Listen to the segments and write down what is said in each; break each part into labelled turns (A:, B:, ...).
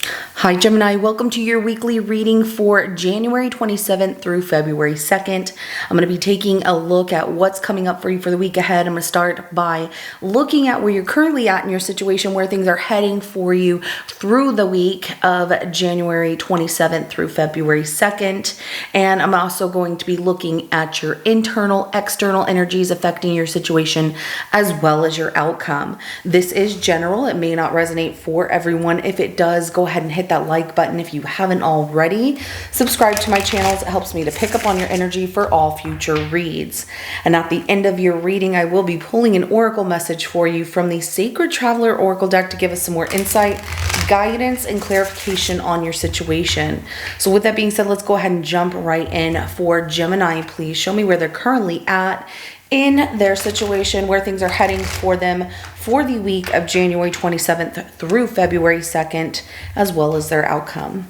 A: Hi Gemini, welcome to your weekly reading for January 27th through February 2nd. I'm going to be taking a look at what's coming up for you for the week ahead. I'm going to start by looking at where you're currently at in your situation, where things are heading for you through the week of January 27th through February 2nd. And I'm also going to be looking at your internal, external energies affecting your situation as well as your outcome. This is general. It may not resonate for everyone. If it does, go ahead and hit that like button if you haven't already. Subscribe to my channels. It helps me to pick up on your energy for all future reads. And at the end of your reading, I will be pulling an oracle message for you from the Sacred Traveler Oracle deck to give us some more insight, guidance, and clarification on your situation. So with that being said, let's go ahead and jump right in for Gemini. Please show me where they're currently at in their situation, where things are heading for them for the week of January 27th through February 2nd, as well as their outcome.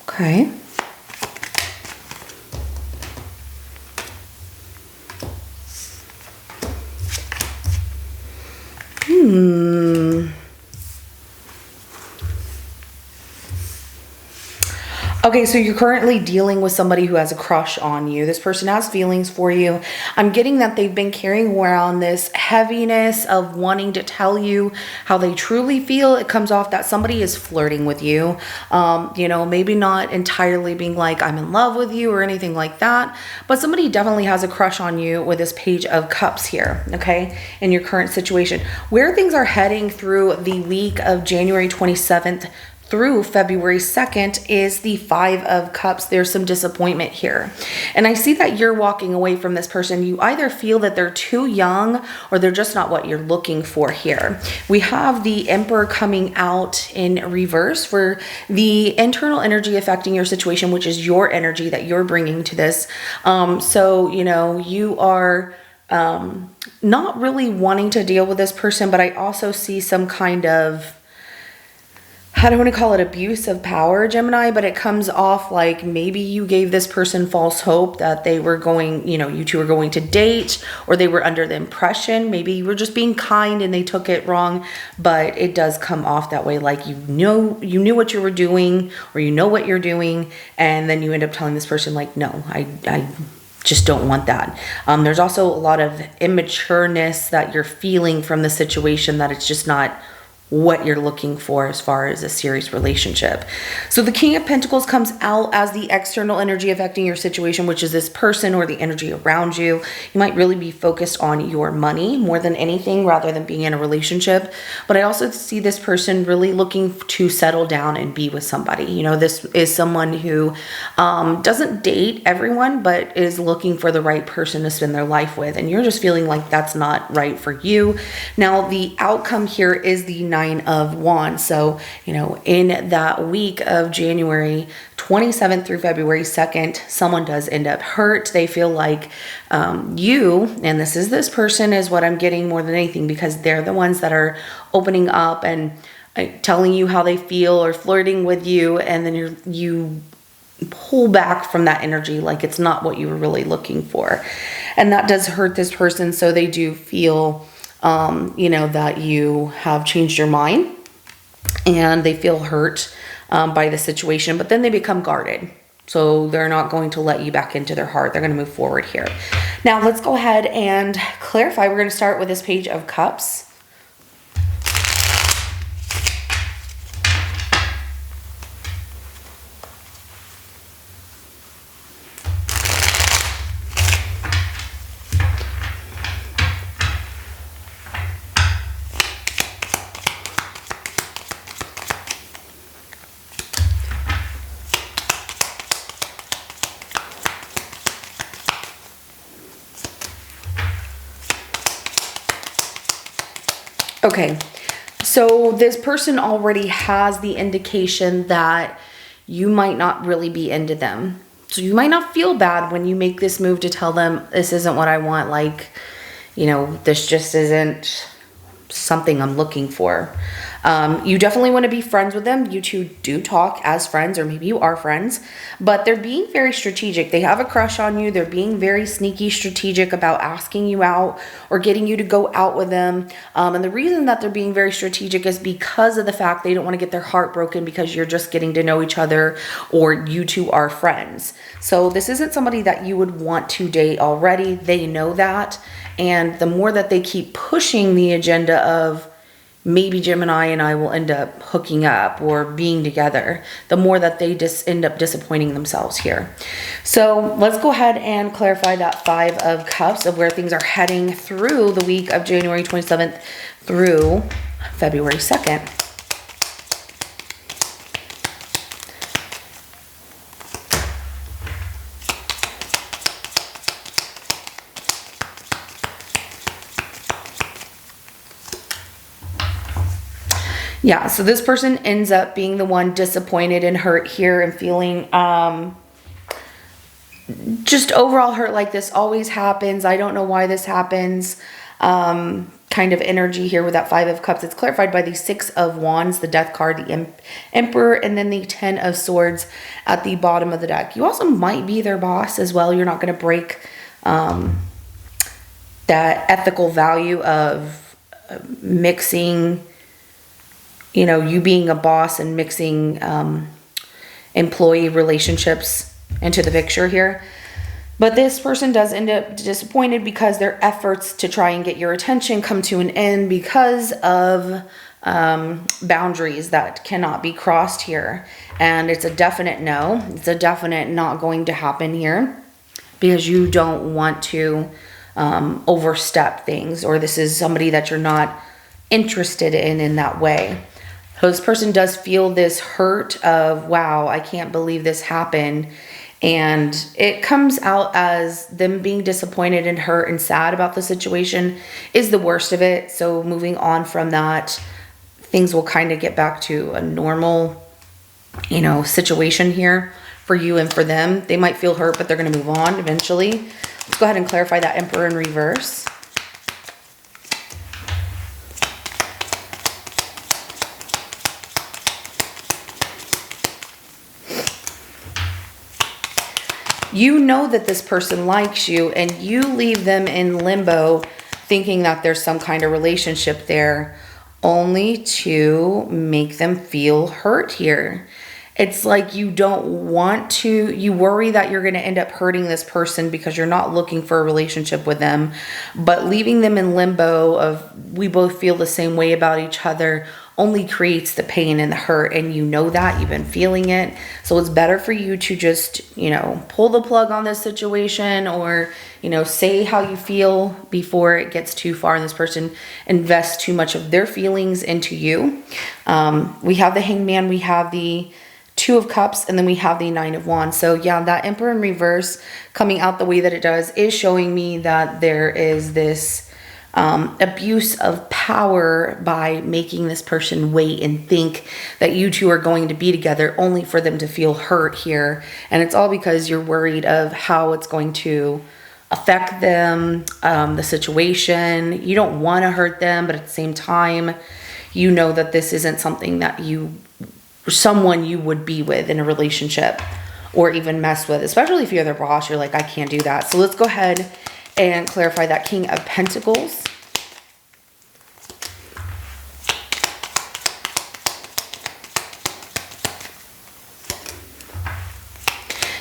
A: Okay. Okay, so you're currently dealing with somebody who has a crush on you. This person has feelings for you. I'm getting that they've been carrying around this heaviness of wanting to tell you how they truly feel. It comes off that somebody is flirting with you. Maybe not entirely being like, I'm in love with you or anything like that, but somebody definitely has a crush on you with this Page of Cups here, okay, in your current situation. Where things are heading through the week of January 27th through February 2nd is the Five of Cups. There's some disappointment here. And I see that you're walking away from this person. You either feel that they're too young or they're just not what you're looking for here. We have the Emperor coming out in reverse for the internal energy affecting your situation, which is your energy that you're bringing to this. You are not really wanting to deal with this person, but I also see some kind of, I don't want to call it abuse of power, Gemini, but it comes off like maybe you gave this person false hope that they were going, you two were going to date, or they were under the impression, maybe you were just being kind and they took it wrong, but it does come off that way, like you knew what you were doing, or you know what you're doing, and then you end up telling this person like, no, I just don't want that. There's also a lot of immatureness that you're feeling from the situation, that it's just not what you're looking for as far as a serious relationship. So the King of Pentacles comes out as the external energy affecting your situation, which is this person or the energy around you. You might really be focused on your money more than anything, rather than being in a relationship. But I also see this person really looking to settle down and be with somebody. This is someone who doesn't date everyone, but is looking for the right person to spend their life with. And you're just feeling like that's not right for you. Now, the outcome here is the Nine of Wands. So, in that week of January 27th through February 2nd, someone does end up hurt. They feel like you, and this person is what I'm getting more than anything, because they're the ones that are opening up and telling you how they feel or flirting with you, and then you pull back from that energy like it's not what you were really looking for. And that does hurt this person, so they do feel that you have changed your mind, and they feel hurt by the situation, but then they become guarded. So they're not going to let you back into their heart. They're going to move forward here. Now let's go ahead and clarify. We're going to start with this Page of Cups. Okay, so this person already has the indication that you might not really be into them. So you might not feel bad when you make this move to tell them, this isn't what I want. Like, this just isn't something I'm looking for. You definitely want to be friends with them. You two do talk as friends, or maybe you are friends, but they're being very strategic. They have a crush on you. They're being very sneaky strategic about asking you out or getting you to go out with them. And the reason that they're being very strategic is because of the fact they don't want to get their heart broken because you're just getting to know each other or you two are friends. So this isn't somebody that you would want to date already. They know that. And the more that they keep pushing the agenda of maybe Gemini and I will end up hooking up or being together, the more that they just end up disappointing themselves here. So let's go ahead and clarify that 5 of Cups of where things are heading through the week of January 27th through February 2nd. Yeah, so this person ends up being the one disappointed and hurt here and feeling just overall hurt, like this always happens. I don't know why this happens. Kind of energy here with that 5 of Cups. It's clarified by the 6 of Wands, the Death card, the Emperor, and then the 10 of Swords at the bottom of the deck. You also might be their boss as well. You're not going to break that ethical value of mixing, you know, you being a boss and mixing employee relationships into the picture here. But this person does end up disappointed because their efforts to try and get your attention come to an end because of boundaries that cannot be crossed here. And it's a definite no. It's a definite not going to happen here because you don't want to overstep things, or this is somebody that you're not interested in that way. So this person does feel this hurt of, wow, I can't believe this happened. And it comes out as them being disappointed and hurt and sad about the situation is the worst of it. So moving on from that, things will kind of get back to a normal, you know, situation here for you and for them. They might feel hurt, but they're going to move on eventually. Let's go ahead and clarify that Emperor in reverse. You know that this person likes you and you leave them in limbo thinking that there's some kind of relationship there, only to make them feel hurt here. It's like you don't want to, you worry that you're going to end up hurting this person because you're not looking for a relationship with them, but leaving them in limbo of we both feel the same way about each other only creates the pain and the hurt, and you know that, you've been feeling it. So it's better for you to just, you know, pull the plug on this situation, or, you know, say how you feel before it gets too far and this person invests too much of their feelings into you. We have the Hangman, we have the 2 of Cups, and then we have the 9 of Wands. So yeah, that Emperor in reverse coming out the way that it does is showing me that there is this abuse of power by making this person wait and think that you two are going to be together, only for them to feel hurt here. And it's all because you're worried of how it's going to affect them, the situation. You don't want to hurt them, but at the same time, you know that this isn't something that someone you would be with in a relationship or even mess with, especially if you're their boss. You're like, I can't do that. So let's go ahead and clarify that King of Pentacles.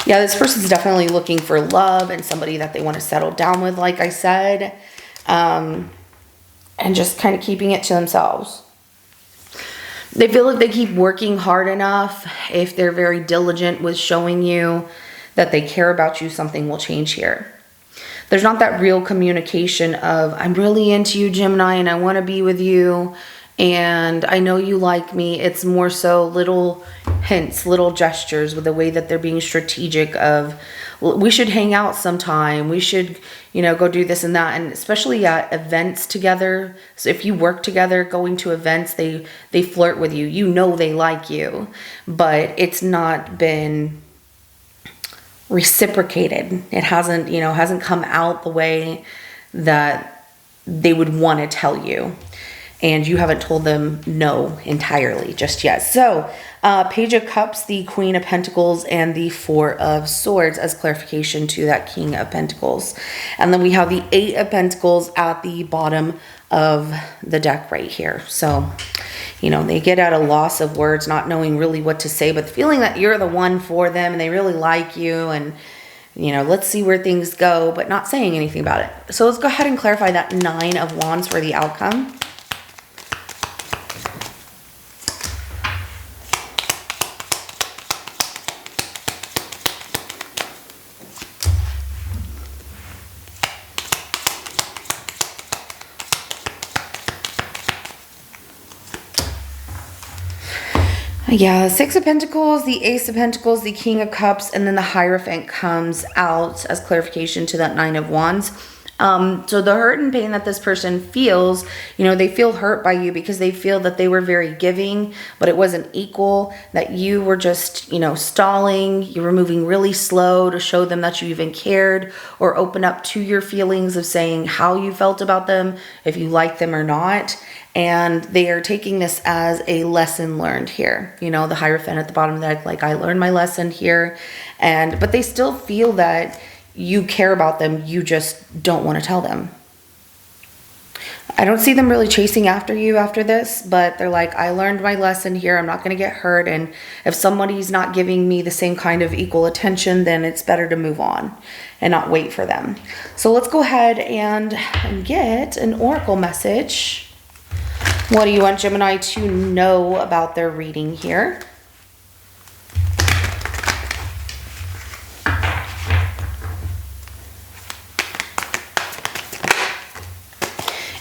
A: Yeah, this person's definitely looking for love and somebody that they want to settle down with, like I said, and just kind of keeping it to themselves. They feel like they keep working hard enough. If they're very diligent with showing you that they care about you, something will change here. There's not that real communication of, I'm really into you, Gemini, and I want to be with you, and I know you like me. It's more so little hints, little gestures with the way that they're being strategic of, we should hang out sometime. We should, you know, go do this and that. And especially at events together. So if you work together, going to events, they flirt with you. You know they like you, but it's not been reciprocated. It hasn't, you know, hasn't come out the way that they would want to tell you. and you haven't told them no entirely just yet. So Page of Cups, the Queen of Pentacles, and the Four of Swords as clarification to that King of Pentacles. And then we have the Eight of Pentacles at the bottom of the deck right here. So, you know, they get at a loss of words, not knowing really what to say, but feeling that you're the one for them and they really like you, and, you know, let's see where things go, but not saying anything about it. So let's go ahead and clarify that Nine of Wands for the outcome. Yeah, the Six of Pentacles, the Ace of Pentacles, the King of Cups, and then the Hierophant comes out as clarification to that Nine of Wands. So the hurt and pain that this person feels, you know, they feel hurt by you because they feel that they were very giving, but it wasn't equal, that you were just, you know, stalling, you were moving really slow to show them that you even cared or open up to your feelings of saying how you felt about them, if you liked them or not. And they are taking this as a lesson learned here. You know, the Hierophant at the bottom of the deck, like, I learned my lesson here. But they still feel that you care about them. You just don't want to tell them. I don't see them really chasing after you after this, but they're like, I learned my lesson here. I'm not going to get hurt. And if somebody's not giving me the same kind of equal attention, then it's better to move on and not wait for them. So let's go ahead and get an oracle message. What do you want Gemini to know about their reading here?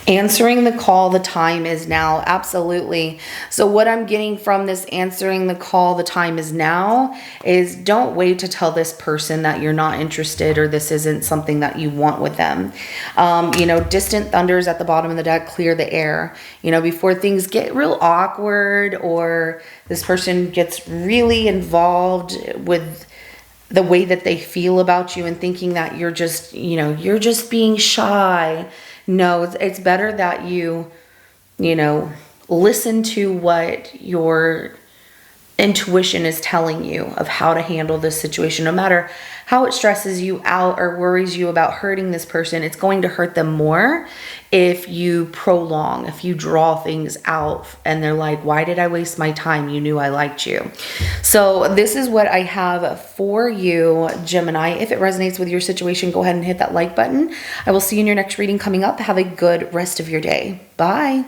A: Answering the call, the time is now. Absolutely. So what I'm getting from this answering the call, the time is now, is don't wait to tell this person that you're not interested or this isn't something that you want with them. You know, distant thunders at the bottom of the deck, clear the air. You know, before things get real awkward or this person gets really involved with the way that they feel about you and thinking that you're just, you know, you're just being shy. No, it's better that you know, listen to what your intuition is telling you of how to handle this situation. No matter how it stresses you out or worries you about hurting this person, it's going to hurt them more if you prolong, if you draw things out and they're like, why did I waste my time? You knew I liked you. So this is what I have for you, Gemini. If it resonates with your situation, go ahead and hit that like button. I will see you in your next reading coming up. Have a good rest of your day. Bye.